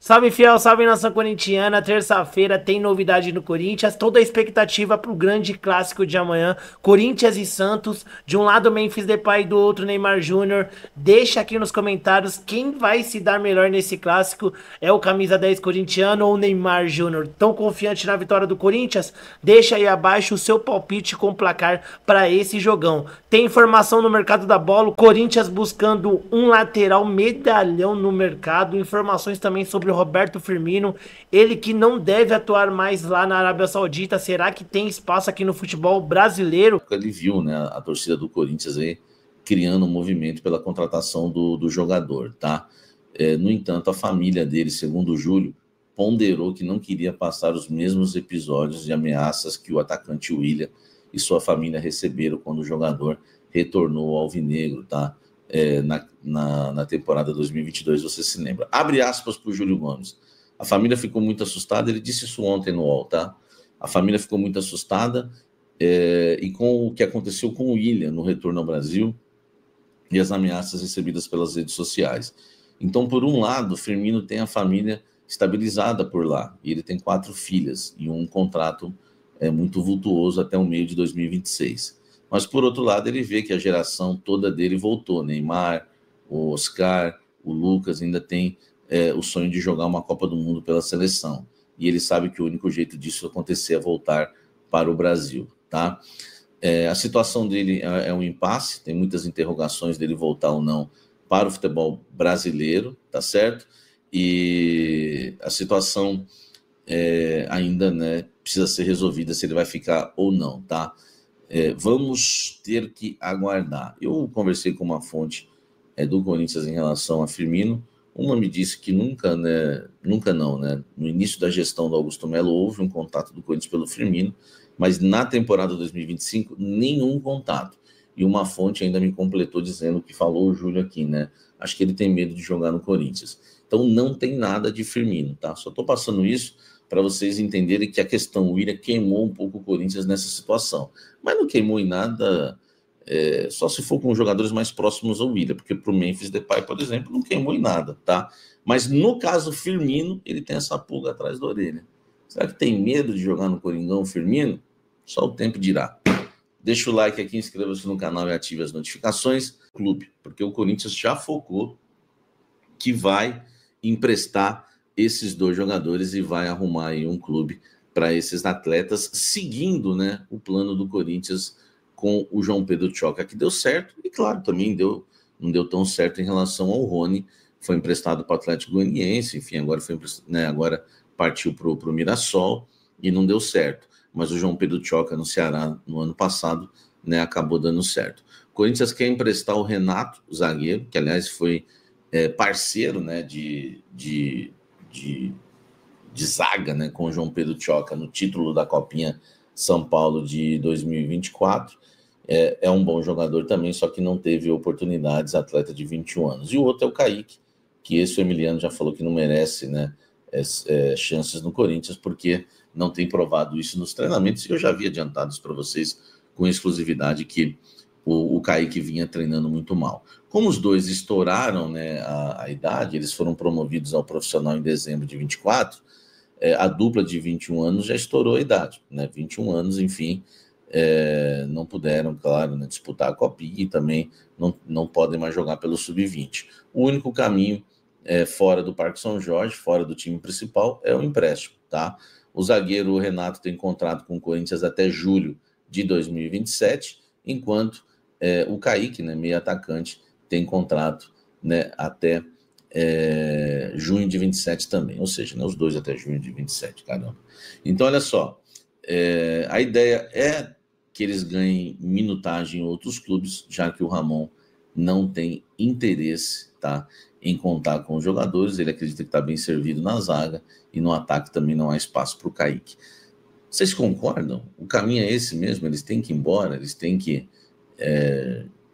Salve fiel, salve nação corintiana. Terça-feira tem novidade no Corinthians. Toda a expectativa para o grande clássico de amanhã. Corinthians e Santos. De um lado Memphis Depay, do outro Neymar Júnior. Deixa aqui nos comentários quem vai se dar melhor nesse clássico. É o camisa 10 corintiano ou o Neymar Júnior? Tão confiante na vitória do Corinthians? Deixa aí abaixo o seu palpite com placar para esse jogão. Tem informação no mercado da bola. O Corinthians buscando um lateral medalhão no mercado. Informações também sobre o Roberto Firmino, ele que não deve atuar mais lá na Arábia Saudita. Será que tem espaço aqui no futebol brasileiro? Ele viu, né, a torcida do Corinthians aí criando um movimento pela contratação do jogador, tá? No entanto, a família dele, segundo o Júlio, ponderou que não queria passar os mesmos episódios de ameaças que o atacante William e sua família receberam quando o jogador retornou ao Alvinegro, tá? Na temporada 2022, você se lembra. Abre aspas para o Júlio Gomes. A família ficou muito assustada, ele disse isso ontem no UOL, tá? A família ficou muito assustada e com o que aconteceu com o William no retorno ao Brasil e as ameaças recebidas pelas redes sociais. Então, por um lado, Firmino tem a família estabilizada por lá, e ele tem 4 filhas e um contrato muito vultuoso até o meio de 2026. Mas, por outro lado, ele vê que a geração toda dele voltou. Neymar, o Oscar, o Lucas ainda tem o sonho de jogar uma Copa do Mundo pela seleção. E ele sabe que o único jeito disso acontecer é voltar para o Brasil, tá? A situação dele é um impasse, tem muitas interrogações dele voltar ou não para o futebol brasileiro, tá certo? E a situação ainda, né, precisa ser resolvida se ele vai ficar ou não, tá? Vamos ter que aguardar. Eu conversei com uma fonte do Corinthians em relação a Firmino. Uma me disse que nunca não, né? No início da gestão do Augusto Melo houve um contato do Corinthians pelo Firmino, mas na temporada 2025 nenhum contato. E uma fonte ainda me completou dizendo que falou o Júlio aqui, né? Acho que ele tem medo de jogar no Corinthians. Então não tem nada de Firmino, tá? Só estou passando isso para vocês entenderem que a questão William queimou um pouco o Corinthians nessa situação. Mas não queimou em nada, só se for com os jogadores mais próximos ao William, porque para o Memphis Depay, por exemplo, não queimou em nada, tá? Mas no caso Firmino, ele tem essa pulga atrás da orelha. Será que tem medo de jogar no Coringão Firmino? Só o tempo dirá. Deixa o like aqui, inscreva-se no canal e ative as notificações. Clube, porque o Corinthians já focou que vai emprestar esses 2 jogadores e vai arrumar aí um clube para esses atletas, seguindo, né, o plano do Corinthians com o João Pedro Tchoca, que deu certo, e claro, também não deu tão certo em relação ao Rony, foi emprestado para o Atlético Goianiense, enfim, agora partiu para o Mirassol e não deu certo, mas o João Pedro Tchoca no Ceará no ano passado, né, acabou dando certo. O Corinthians quer emprestar o Renato, o zagueiro, que aliás foi parceiro, né, de zaga, né, com o João Pedro Tchoca no título da Copinha São Paulo de 2024. É um bom jogador também, só que não teve oportunidades, atleta de 21 anos. E o outro é o Kaique, que esse o Emiliano já falou que não merece, né, chances no Corinthians, porque não tem provado isso nos treinamentos. E eu já havia adiantado isso para vocês com exclusividade, que o Kaique vinha treinando muito mal. Como os dois estouraram, né, a idade, eles foram promovidos ao profissional em dezembro de 24, a dupla de 21 anos já estourou a idade, né, 21 anos, enfim, não puderam, claro, né, disputar a Copinha e também não podem mais jogar pelo Sub-20. O único caminho fora do Parque São Jorge, fora do time principal, é o empréstimo, tá? O zagueiro Renato tem contrato com o Corinthians até julho de 2027, enquanto o Kaique, né, meio atacante, tem contrato, né, até junho de 27 também, ou seja, né, os dois até junho de 27, caramba. Então, olha só, a ideia é que eles ganhem minutagem em outros clubes, já que o Ramon não tem interesse, tá, em contar com os jogadores. Ele acredita que está bem servido na zaga e no ataque também não há espaço para o Kaique. Vocês concordam? O caminho é esse mesmo? Eles têm que ir embora, eles têm que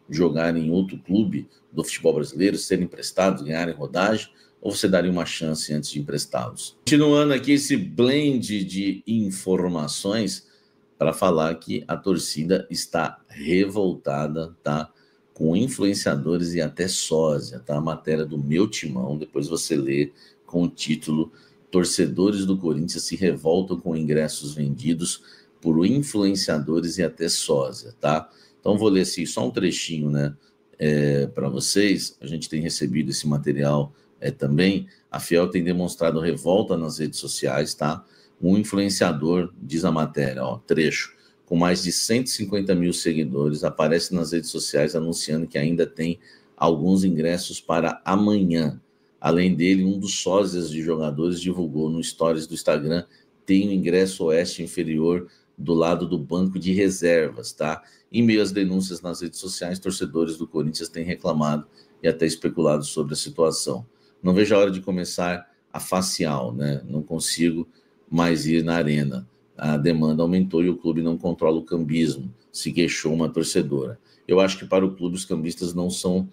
jogar em outro clube do futebol brasileiro, serem emprestados, ganharem rodagem, ou você daria uma chance antes de emprestá-los? Continuando aqui esse blend de informações para falar que a torcida está revoltada, tá? Com influenciadores e até sósia, tá? A matéria do Meu Timão, depois você lê com o título Torcedores do Corinthians se revoltam com ingressos vendidos por influenciadores e até sósia, tá? Então vou ler assim, só um trechinho, né, para vocês. A gente tem recebido esse material também. A Fiel tem demonstrado revolta nas redes sociais, tá? Um influenciador, diz a matéria, ó, trecho, com mais de 150 mil seguidores, aparece nas redes sociais anunciando que ainda tem alguns ingressos para amanhã. Além dele, um dos sósias de jogadores divulgou no stories do Instagram, tem o ingresso oeste inferior do lado do banco de reservas, tá? Em meio às denúncias nas redes sociais, torcedores do Corinthians têm reclamado e até especulado sobre a situação. Não vejo a hora de começar a facial, né? Não consigo mais ir na arena. A demanda aumentou e o clube não controla o cambismo, se queixou uma torcedora. Eu acho que para o clube os cambistas não são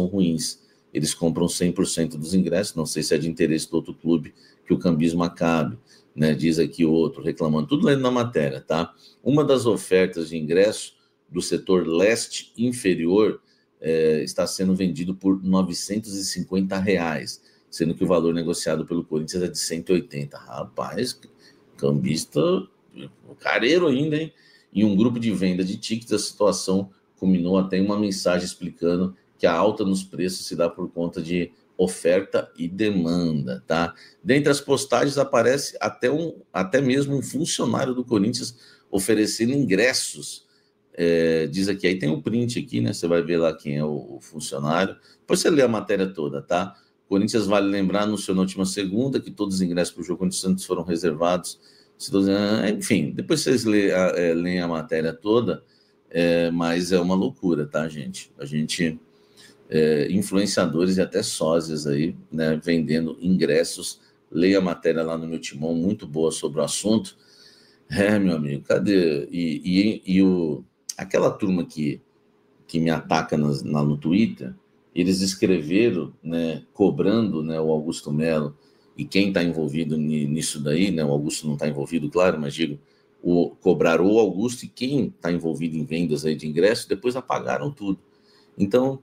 ruins. Eles compram 100% dos ingressos, não sei se é de interesse do outro clube que o cambismo acabe, né? Diz aqui outro, reclamando, tudo lendo na matéria, tá? Uma das ofertas de ingresso do setor leste inferior está sendo vendido por R$ 950, sendo que o valor negociado pelo Corinthians é de 180. Rapaz, cambista, careiro ainda, hein? Em um grupo de venda de tickets, a situação culminou até em uma mensagem explicando que a alta nos preços se dá por conta de oferta e demanda, tá? Dentre as postagens aparece até mesmo um funcionário do Corinthians oferecendo ingressos. Diz aqui, aí tem um print aqui, né? Você vai ver lá quem é o funcionário. Depois você lê a matéria toda, tá? Corinthians, vale lembrar, anunciou na última segunda que todos os ingressos para o jogo contra o Santos foram reservados. Enfim, depois vocês leem a matéria toda, mas é uma loucura, tá, gente? A gente... influenciadores e até sósias aí, né, vendendo ingressos. Leia a matéria lá no meu timão, muito boa sobre o assunto. Meu amigo, cadê? Aquela turma que me ataca no Twitter, eles escreveram, né, cobrando, né, o Augusto Melo e quem está envolvido nisso daí, né, o Augusto não está envolvido, claro, mas digo, cobrar o Augusto e quem está envolvido em vendas aí de ingressos, depois apagaram tudo. Então,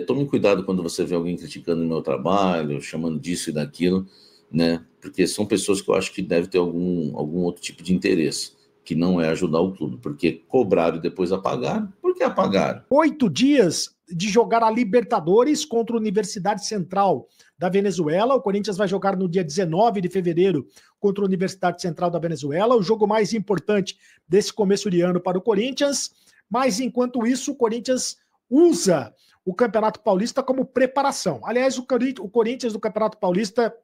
tome cuidado quando você vê alguém criticando o meu trabalho, chamando disso e daquilo, né? Porque são pessoas que eu acho que devem ter algum outro tipo de interesse, que não é ajudar o clube, porque cobraram e depois apagaram. Por que apagaram? 8 dias de jogar a Libertadores contra a Universidade Central da Venezuela. O Corinthians vai jogar no dia 19 de fevereiro contra a Universidade Central da Venezuela, o jogo mais importante desse começo de ano para o Corinthians. Mas, enquanto isso, o Corinthians usa o Campeonato Paulista como preparação. Aliás, o Corinthians do Campeonato Paulista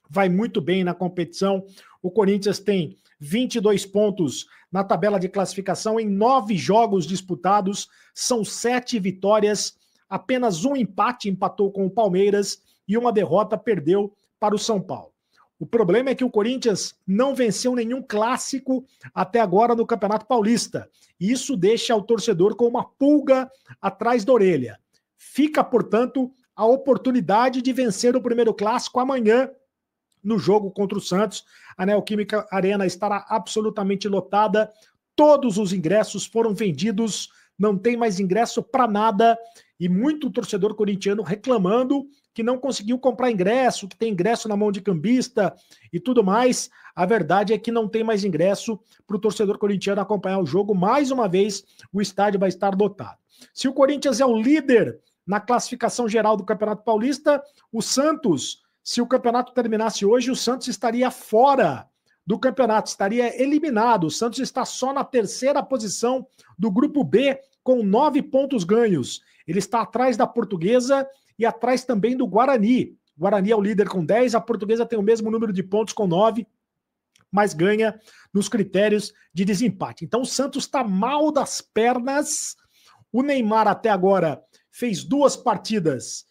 vai muito bem na competição. O Corinthians tem 22 pontos na tabela de classificação em 9 jogos disputados, são 7 vitórias, apenas um empate, empatou com o Palmeiras, e uma derrota, perdeu para o São Paulo. O problema é que o Corinthians não venceu nenhum clássico até agora no Campeonato Paulista, e isso deixa o torcedor com uma pulga atrás da orelha. Fica, portanto, a oportunidade de vencer o primeiro clássico amanhã, no jogo contra o Santos. A Neoquímica Arena estará absolutamente lotada, todos os ingressos foram vendidos, não tem mais ingresso para nada, e muito torcedor corintiano reclamando que não conseguiu comprar ingresso, que tem ingresso na mão de cambista e tudo mais. A verdade é que não tem mais ingresso para o torcedor corintiano acompanhar o jogo. Mais uma vez, o estádio vai estar lotado. Se o Corinthians é o líder na classificação geral do Campeonato Paulista, o Santos, se o campeonato terminasse hoje, o Santos estaria fora do campeonato, estaria eliminado. O Santos está só na terceira posição do Grupo B, com 9 pontos ganhos. Ele está atrás da Portuguesa e atrás também do Guarani. O Guarani é o líder com 10, a Portuguesa tem o mesmo número de pontos com 9, mas ganha nos critérios de desempate. Então o Santos está mal das pernas. O Neymar até agora fez 2 partidas,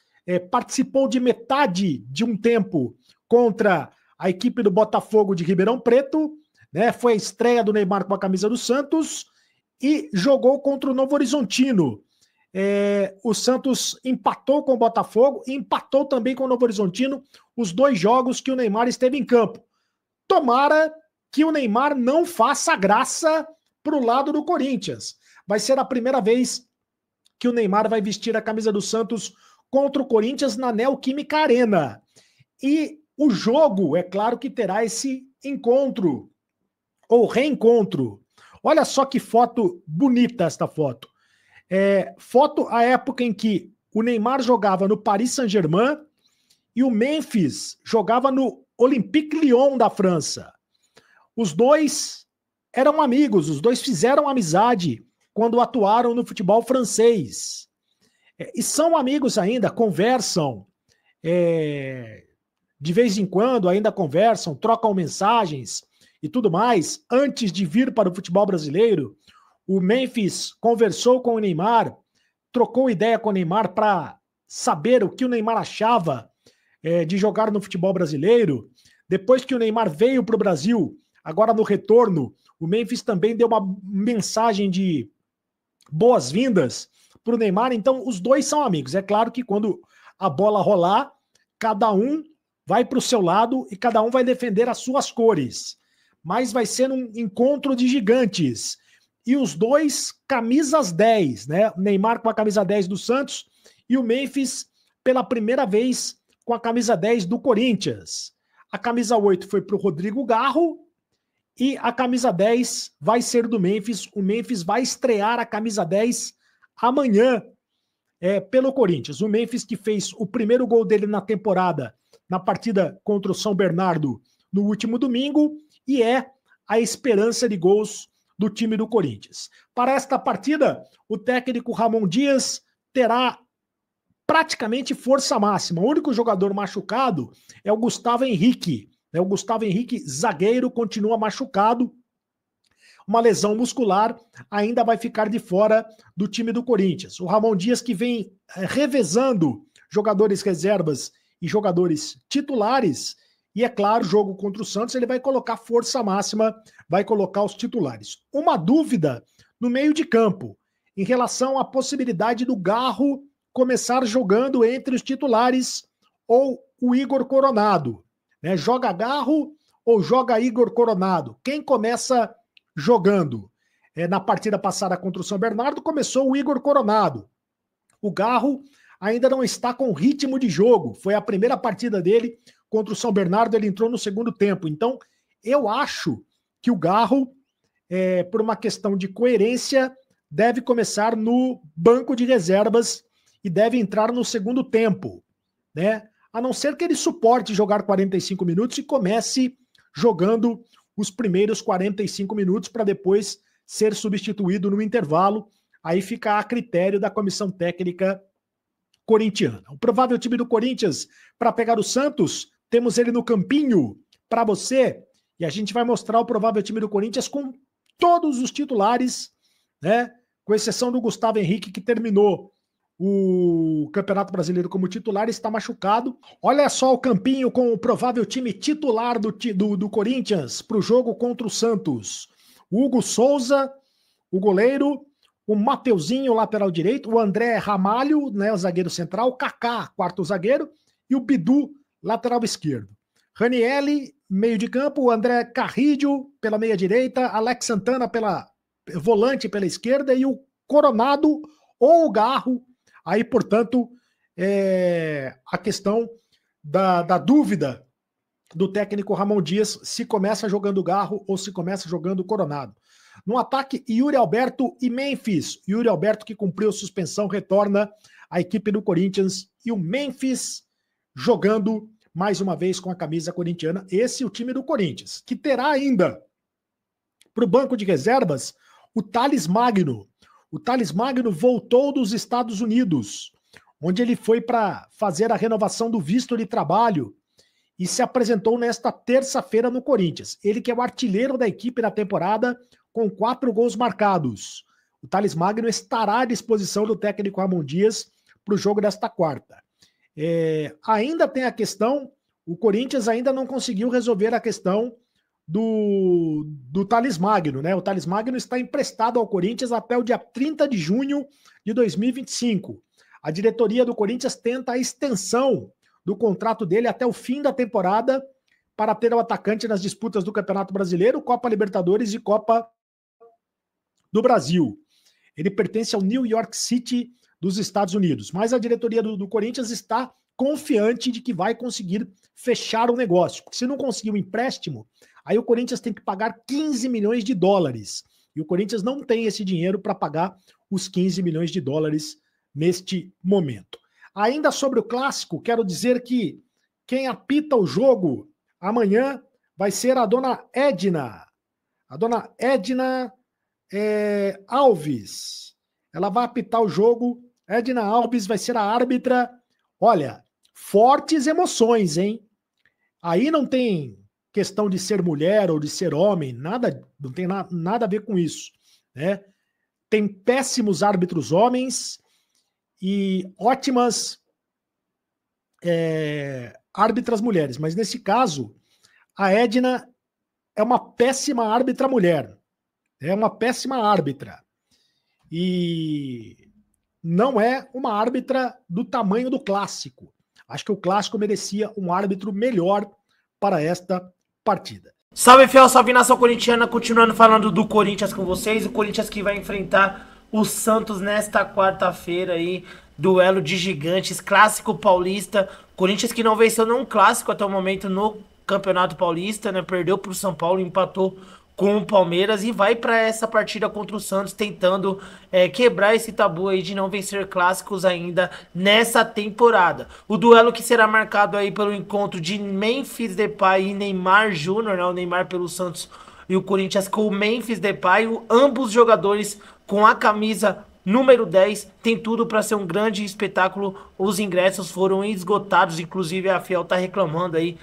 participou de metade de um tempo contra a equipe do Botafogo de Ribeirão Preto, né? Foi a estreia do Neymar com a camisa do Santos e jogou contra o Novo Horizontino. O Santos empatou com o Botafogo e empatou também com o Novo Horizontino, os 2 jogos que o Neymar esteve em campo. Tomara que o Neymar não faça graça para o lado do Corinthians. Vai ser a primeira vez que o Neymar vai vestir a camisa do Santos contra o Corinthians na Neoquímica Arena. E o jogo, é claro que terá esse encontro, ou reencontro. Olha só que foto bonita esta foto. Foto à época em que o Neymar jogava no Paris Saint-Germain e o Memphis jogava no Olympique Lyon da França. Os dois eram amigos, os dois fizeram amizade quando atuaram no futebol francês. E são amigos ainda, conversam, de vez em quando ainda conversam, trocam mensagens e tudo mais. Antes de vir para o futebol brasileiro, o Memphis conversou com o Neymar, trocou ideia com o Neymar para saber o que o Neymar achava de jogar no futebol brasileiro. Depois que o Neymar veio para o Brasil, agora no retorno, o Memphis também deu uma mensagem de boas-vindas para o Neymar. Então, os dois são amigos. É claro que quando a bola rolar, cada um vai para o seu lado e cada um vai defender as suas cores. Mas vai ser um encontro de gigantes. E os dois, camisas 10, né? O Neymar com a camisa 10 do Santos e o Memphis pela primeira vez com a camisa 10 do Corinthians. A camisa 8 foi para o Rodrigo Garro e a camisa 10 vai ser do Memphis. O Memphis vai estrear a camisa 10 amanhã pelo Corinthians. O Memphis que fez o primeiro gol dele na temporada, na partida contra o São Bernardo no último domingo, e é a esperança de gols do time do Corinthians. Para esta partida, o técnico Ramon Dias terá praticamente força máxima. O único jogador machucado é o Gustavo Henrique. O Gustavo Henrique, zagueiro, continua machucado. Uma lesão muscular, ainda vai ficar de fora do time do Corinthians. O Ramon Dias, que vem revezando jogadores reservas e jogadores titulares, e é claro, jogo contra o Santos, ele vai colocar força máxima, vai colocar os titulares. Uma dúvida no meio de campo, em relação à possibilidade do Garro começar jogando entre os titulares ou o Igor Coronado. Né? Joga Garro ou joga Igor Coronado? Quem começa jogando? Na partida passada contra o São Bernardo, começou o Igor Coronado. O Garro ainda não está com ritmo de jogo. Foi a primeira partida dele contra o São Bernardo, ele entrou no segundo tempo. Então, eu acho que o Garro, por uma questão de coerência, deve começar no banco de reservas e deve entrar no segundo tempo, né? A não ser que ele suporte jogar 45 minutos e comece jogando os primeiros 45 minutos para depois ser substituído no intervalo. Aí fica a critério da comissão técnica corintiana. O provável time do Corinthians para pegar o Santos, temos ele no campinho para você, e a gente vai mostrar o provável time do Corinthians com todos os titulares, né? Com exceção do Gustavo Henrique, que terminou o Campeonato Brasileiro como titular, está machucado. Olha só o campinho com o provável time titular do Corinthians para o jogo contra o Santos. O Hugo Souza, o goleiro, o Mateuzinho, lateral direito, o André Ramalho, né, o zagueiro central, o Kaká, quarto zagueiro, e o Bidu, lateral esquerdo. Ranielli, meio de campo, o André Carrillo pela meia direita, Alex Santana volante pela esquerda e o Coronado ou o Garro. Aí, portanto, a questão da dúvida do técnico Ramon Dias, se começa jogando Garro ou se começa jogando Coronado. No ataque, Yuri Alberto e Memphis. Yuri Alberto, que cumpriu suspensão, retorna à equipe do Corinthians. E o Memphis jogando mais uma vez com a camisa corintiana. Esse é o time do Corinthians, que terá ainda para o banco de reservas o Thales Magno. O Thales Magno voltou dos Estados Unidos, onde ele foi para fazer a renovação do visto de trabalho e se apresentou nesta terça-feira no Corinthians. Ele que é o artilheiro da equipe na temporada, com 4 gols marcados. O Thales Magno estará à disposição do técnico Ramon Dias para o jogo desta quarta. Ainda tem a questão, o Corinthians ainda não conseguiu resolver a questão do Thales Magno, né? O Thales Magno está emprestado ao Corinthians até o dia 30 de junho de 2025. A diretoria do Corinthians tenta a extensão do contrato dele até o fim da temporada para ter o atacante nas disputas do Campeonato Brasileiro, Copa Libertadores e Copa do Brasil. Ele pertence ao New York City dos Estados Unidos. Mas a diretoria do Corinthians está confiante de que vai conseguir fechar o negócio. Porque se não conseguir um empréstimo, aí o Corinthians tem que pagar 15 milhões de dólares. E o Corinthians não tem esse dinheiro para pagar os 15 milhões de dólares neste momento. Ainda sobre o clássico, quero dizer que quem apita o jogo amanhã vai ser a dona Edna. A dona Edna Alves. Ela vai apitar o jogo. Edna Alves vai ser a árbitra. Olha, fortes emoções, hein? Aí não tem questão de ser mulher ou de ser homem, nada, não tem nada a ver com isso, né? Tem péssimos árbitros homens e ótimas árbitras mulheres, mas nesse caso, a Edna é uma péssima árbitra mulher, é uma péssima árbitra e não é uma árbitra do tamanho do clássico. Acho que o clássico merecia um árbitro melhor para esta partida. Salve, fiel, salve nação corintiana, continuando falando do Corinthians com vocês, o Corinthians que vai enfrentar o Santos nesta quarta-feira aí, duelo de gigantes, clássico paulista, Corinthians que não venceu nenhum clássico até o momento no Campeonato Paulista, né, perdeu para o São Paulo, empatou com o Palmeiras e vai para essa partida contra o Santos tentando quebrar esse tabu aí de não vencer clássicos ainda nessa temporada. O duelo que será marcado aí pelo encontro de Memphis Depay e Neymar Júnior, né, o Neymar pelo Santos e o Corinthians com o Memphis Depay, ambos jogadores com a camisa número 10, tem tudo para ser um grande espetáculo. Os ingressos foram esgotados, inclusive a Fiel tá reclamando aí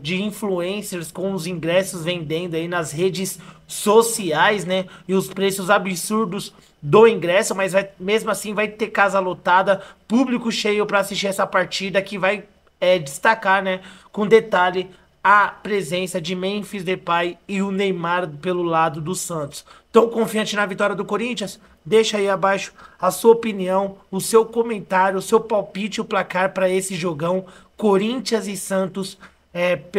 de influencers com os ingressos vendendo aí nas redes sociais, né? E os preços absurdos do ingresso, mas mesmo assim vai ter casa lotada, público cheio para assistir essa partida que vai destacar, né? Com detalhe a presença de Memphis Depay e o Neymar pelo lado do Santos. Tão confiante na vitória do Corinthians? Deixa aí abaixo a sua opinião, o seu comentário, o seu palpite, o placar para esse jogão Corinthians e Santos.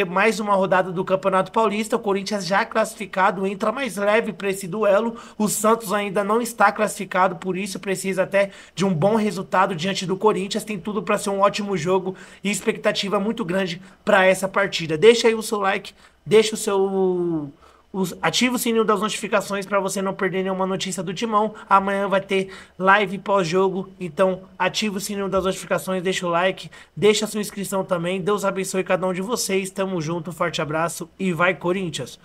Mais uma rodada do Campeonato Paulista, o Corinthians já classificado, entra mais leve para esse duelo, o Santos ainda não está classificado, por isso precisa até de um bom resultado diante do Corinthians, tem tudo para ser um ótimo jogo e expectativa muito grande para essa partida. Deixa aí o seu like, deixa o seu... ativa o sininho das notificações para você não perder nenhuma notícia do Timão. Amanhã vai ter live pós-jogo, então ativa o sininho das notificações, deixa o like, deixa a sua inscrição também. Deus abençoe cada um de vocês, tamo junto, forte abraço e vai Corinthians!